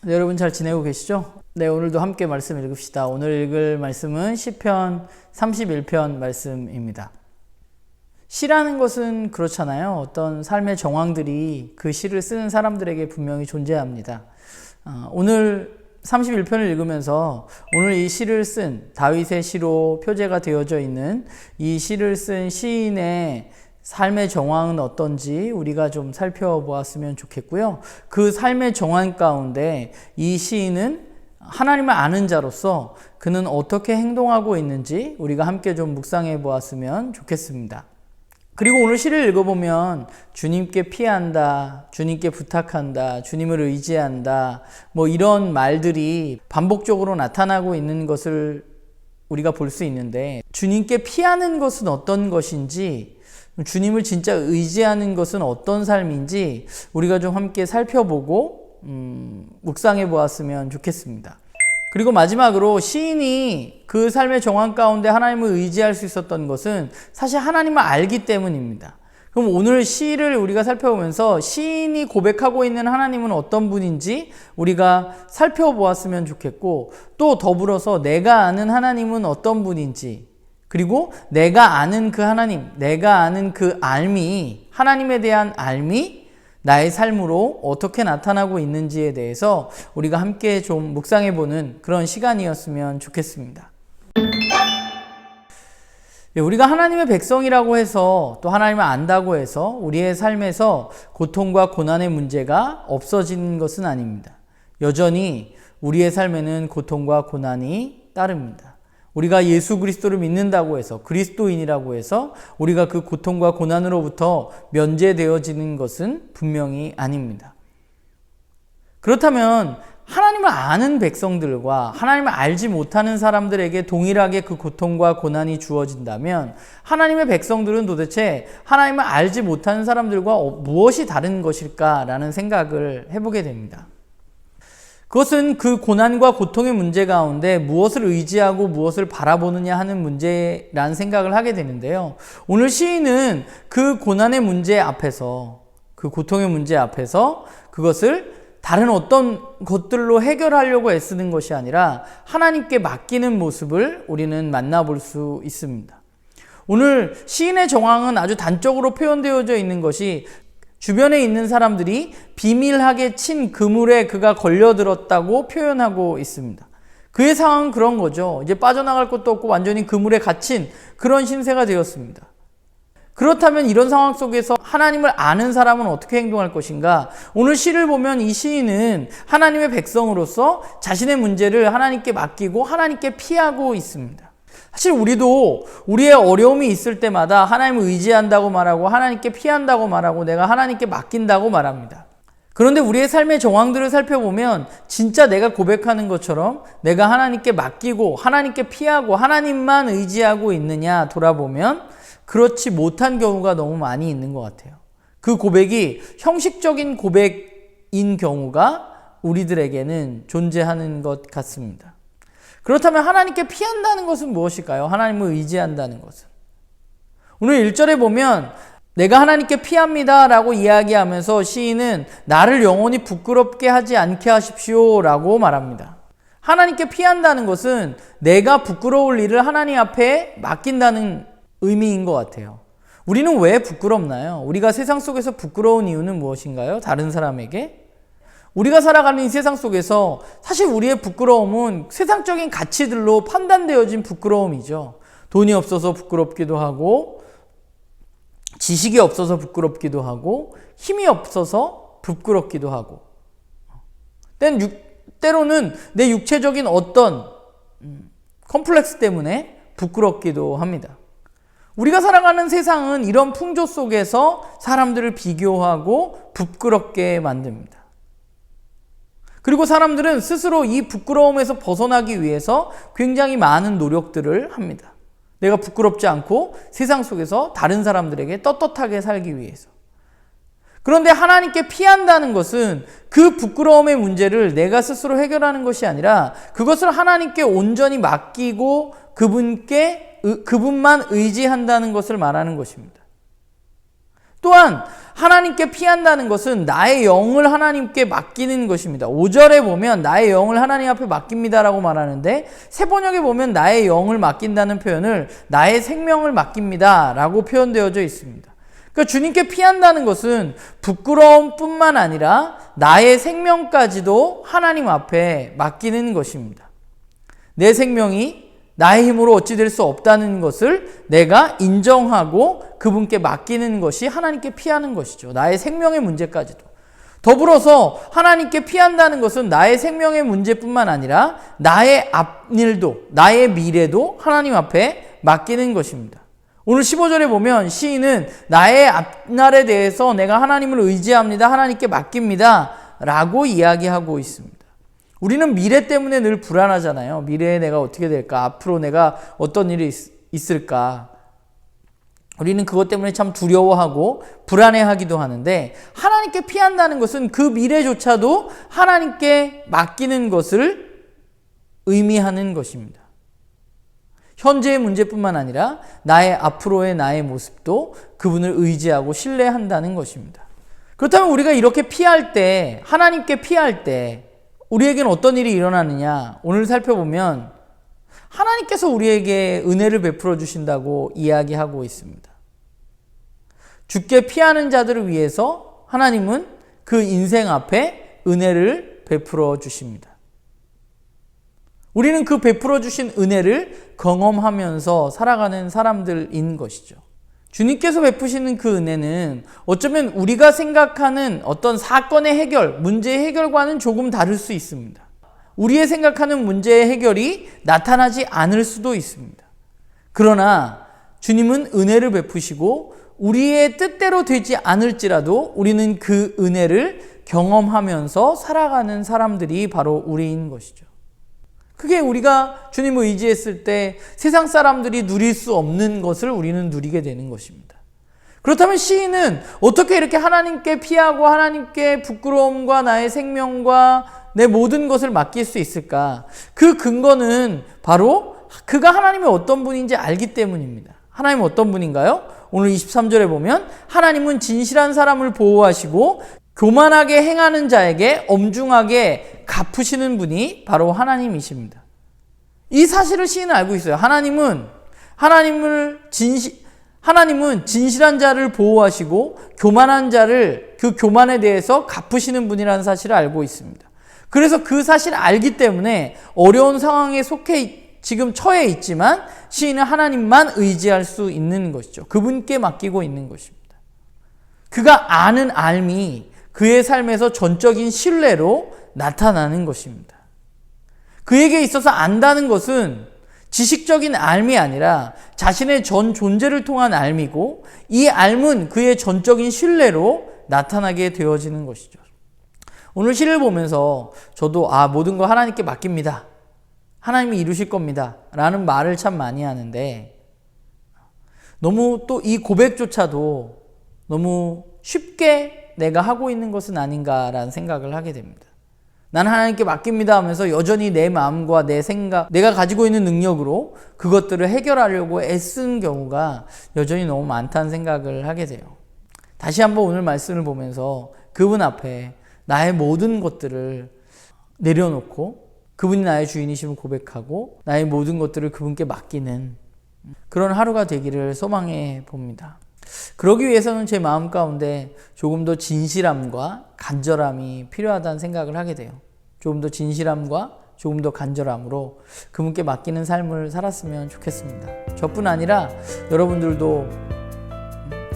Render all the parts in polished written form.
네, 여러분 잘 지내고 계시죠? 네, 오늘도 함께 말씀 읽읍시다. 오늘 읽을 말씀은 시편 31편 말씀입니다. 시라는 것은 그렇잖아요. 어떤 삶의 정황들이 그 시를 쓰는 사람들에게 분명히 존재합니다. 오늘 31편을 읽으면서 오늘 이 시를 쓴 다윗의 시로 표제가 되어져 있는 이 시를 쓴 시인의 삶의 정황은 어떤지 우리가 좀 살펴보았으면 좋겠고요. 그 삶의 정황 가운데 이 시인은 하나님을 아는 자로서 그는 어떻게 행동하고 있는지 우리가 함께 좀 묵상해 보았으면 좋겠습니다. 그리고 오늘 시를 읽어보면 주님께 피한다, 주님께 부탁한다, 주님을 의지한다, 이런 말들이 반복적으로 나타나고 있는 것을 우리가 볼 수 있는데, 주님께 피하는 것은 어떤 것인지, 주님을 진짜 의지하는 것은 어떤 삶인지 우리가 좀 함께 살펴보고 묵상해 보았으면 좋겠습니다. 그리고 마지막으로 시인이 그 삶의 정황 가운데 하나님을 의지할 수 있었던 것은 사실 하나님을 알기 때문입니다. 그럼 오늘 시를 우리가 살펴보면서 시인이 고백하고 있는 하나님은 어떤 분인지 우리가 살펴보았으면 좋겠고, 또 더불어서 내가 아는 하나님은 어떤 분인지, 그리고 내가 아는 그 하나님, 내가 아는 그 알미, 하나님에 대한 알미, 나의 삶으로 어떻게 나타나고 있는지에 대해서 우리가 함께 좀 묵상해보는 그런 시간이었으면 좋겠습니다. 우리가 하나님의 백성이라고 해서, 또 하나님을 안다고 해서 우리의 삶에서 고통과 고난의 문제가 없어지는 것은 아닙니다. 여전히 우리의 삶에는 고통과 고난이 따릅니다. 우리가 예수 그리스도를 믿는다고 해서, 그리스도인이라고 해서 우리가 그 고통과 고난으로부터 면제되어지는 것은 분명히 아닙니다. 그렇다면 하나님을 아는 백성들과 하나님을 알지 못하는 사람들에게 동일하게 그 고통과 고난이 주어진다면 하나님의 백성들은 도대체 하나님을 알지 못하는 사람들과 무엇이 다른 것일까라는 생각을 해보게 됩니다. 그것은 그 고난과 고통의 문제 가운데 무엇을 의지하고 무엇을 바라보느냐 하는 문제라는 생각을 하게 되는데요. 오늘 시인은 그 고난의 문제 앞에서, 그 고통의 문제 앞에서 그것을 다른 어떤 것들로 해결하려고 애쓰는 것이 아니라 하나님께 맡기는 모습을 우리는 만나볼 수 있습니다. 오늘 시인의 정황은 아주 단적으로 표현되어져 있는 것이 주변에 있는 사람들이 비밀하게 친 그물에 그가 걸려들었다고 표현하고 있습니다. 그의 상황은 그런 거죠. 이제 빠져나갈 것도 없고 완전히 그물에 갇힌 그런 신세가 되었습니다. 그렇다면 이런 상황 속에서 하나님을 아는 사람은 어떻게 행동할 것인가? 오늘 시를 보면 이 시인은 하나님의 백성으로서 자신의 문제를 하나님께 맡기고 하나님께 피하고 있습니다. 사실 우리도 우리의 어려움이 있을 때마다 하나님을 의지한다고 말하고 하나님께 피한다고 말하고 내가 하나님께 맡긴다고 말합니다. 그런데 우리의 삶의 정황들을 살펴보면 진짜 내가 고백하는 것처럼 내가 하나님께 맡기고 하나님께 피하고 하나님만 의지하고 있느냐 돌아보면 그렇지 못한 경우가 너무 많이 있는 것 같아요. 그 고백이 형식적인 고백인 경우가 우리들에게는 존재하는 것 같습니다. 그렇다면 하나님께 피한다는 것은 무엇일까요? 하나님을 의지한다는 것은. 오늘 1절에 보면 내가 하나님께 피합니다 라고 이야기하면서 시인은 나를 영원히 부끄럽게 하지 않게 하십시오 라고 말합니다. 하나님께 피한다는 것은 내가 부끄러울 일을 하나님 앞에 맡긴다는 의미인 것 같아요. 우리는 왜 부끄럽나요? 우리가 세상 속에서 부끄러운 이유는 무엇인가요? 다른 사람에게? 우리가 살아가는 이 세상 속에서 사실 우리의 부끄러움은 세상적인 가치들로 판단되어진 부끄러움이죠. 돈이 없어서 부끄럽기도 하고, 지식이 없어서 부끄럽기도 하고, 힘이 없어서 부끄럽기도 하고, 때로는 내 육체적인 어떤 컴플렉스 때문에 부끄럽기도 합니다. 우리가 살아가는 세상은 이런 풍조 속에서 사람들을 비교하고 부끄럽게 만듭니다. 그리고 사람들은 스스로 이 부끄러움에서 벗어나기 위해서 굉장히 많은 노력들을 합니다. 내가 부끄럽지 않고 세상 속에서 다른 사람들에게 떳떳하게 살기 위해서. 그런데 하나님께 피한다는 것은 그 부끄러움의 문제를 내가 스스로 해결하는 것이 아니라 그것을 하나님께 온전히 맡기고 그분만 의지한다는 것을 말하는 것입니다. 또한 하나님께 피한다는 것은 나의 영을 하나님께 맡기는 것입니다. 5절에 보면 나의 영을 하나님 앞에 맡깁니다라고 말하는데 새번역에 보면 나의 영을 맡긴다는 표현을 나의 생명을 맡깁니다라고 표현되어져 있습니다. 그러니까 주님께 피한다는 것은 부끄러움뿐만 아니라 나의 생명까지도 하나님 앞에 맡기는 것입니다. 내 생명이 나의 힘으로 어찌 될 수 없다는 것을 내가 인정하고 그분께 맡기는 것이 하나님께 피하는 것이죠. 나의 생명의 문제까지도. 더불어서 하나님께 피한다는 것은 나의 생명의 문제뿐만 아니라 나의 앞일도, 나의 미래도 하나님 앞에 맡기는 것입니다. 오늘 15절에 보면 시인은 나의 앞날에 대해서 내가 하나님을 의지합니다. 하나님께 맡깁니다. 라고 이야기하고 있습니다. 우리는 미래 때문에 늘 불안하잖아요. 미래에 내가 어떻게 될까? 앞으로 내가 어떤 일이 있을까? 우리는 그것 때문에 참 두려워하고 불안해하기도 하는데 하나님께 피한다는 것은 그 미래조차도 하나님께 맡기는 것을 의미하는 것입니다. 현재의 문제뿐만 아니라 나의 앞으로의 나의 모습도 그분을 의지하고 신뢰한다는 것입니다. 그렇다면 우리가 이렇게 피할 때, 하나님께 피할 때 우리에게는 어떤 일이 일어나느냐? 오늘 살펴보면 하나님께서 우리에게 은혜를 베풀어 주신다고 이야기하고 있습니다. 주께 피하는 자들을 위해서 하나님은 그 인생 앞에 은혜를 베풀어 주십니다. 우리는 그 베풀어 주신 은혜를 경험하면서 살아가는 사람들인 것이죠. 주님께서 베푸시는 그 은혜는 어쩌면 우리가 생각하는 어떤 사건의 해결, 문제의 해결과는 조금 다를 수 있습니다. 우리의 생각하는 문제의 해결이 나타나지 않을 수도 있습니다. 그러나 주님은 은혜를 베푸시고 우리의 뜻대로 되지 않을지라도 우리는 그 은혜를 경험하면서 살아가는 사람들이 바로 우리인 것이죠. 그게 우리가 주님을 의지했을 때 세상 사람들이 누릴 수 없는 것을 우리는 누리게 되는 것입니다. 그렇다면 시인은 어떻게 이렇게 하나님께 피하고 하나님께 부끄러움과 나의 생명과 내 모든 것을 맡길 수 있을까? 그 근거는 바로 그가 하나님이 어떤 분인지 알기 때문입니다. 하나님은 어떤 분인가요? 오늘 23절에 보면 하나님은 진실한 사람을 보호하시고 교만하게 행하는 자에게 엄중하게 갚으시는 분이 바로 하나님이십니다. 이 사실을 시인은 알고 있어요. 하나님은 진실한 자를 보호하시고 교만한 자를 그 교만에 대해서 갚으시는 분이라는 사실을 알고 있습니다. 그래서 그 사실을 알기 때문에 어려운 상황에 지금 처해 있지만 시인은 하나님만 의지할 수 있는 것이죠. 그분께 맡기고 있는 것입니다. 그가 아는 알미 그의 삶에서 전적인 신뢰로 나타나는 것입니다. 그에게 있어서 안다는 것은 지식적인 알미 아니라 자신의 전 존재를 통한 알미고 이 알은 그의 전적인 신뢰로 나타나게 되어지는 것이죠. 오늘 시를 보면서 저도 모든 거 하나님께 맡깁니다. 하나님이 이루실 겁니다. 라는 말을 참 많이 하는데 너무 또 이 고백조차도 너무 쉽게 내가 하고 있는 것은 아닌가라는 생각을 하게 됩니다. 나는 하나님께 맡깁니다 하면서 여전히 내 마음과 내 생각, 내가 가지고 있는 능력으로 그것들을 해결하려고 애쓴 경우가 여전히 너무 많다는 생각을 하게 돼요. 다시 한번 오늘 말씀을 보면서 그분 앞에 나의 모든 것들을 내려놓고 그분이 나의 주인이심을 고백하고 나의 모든 것들을 그분께 맡기는 그런 하루가 되기를 소망해 봅니다. 그러기 위해서는 제 마음 가운데 조금 더 진실함과 간절함이 필요하다는 생각을 하게 돼요. 조금 더 진실함과 조금 더 간절함으로 그분께 맡기는 삶을 살았으면 좋겠습니다. 저뿐 아니라 여러분들도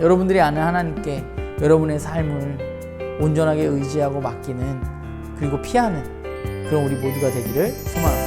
여러분들이 아는 하나님께 여러분의 삶을 온전하게 의지하고 맡기는 그리고 피하는 그런 우리 모두가 되기를 소망합니다.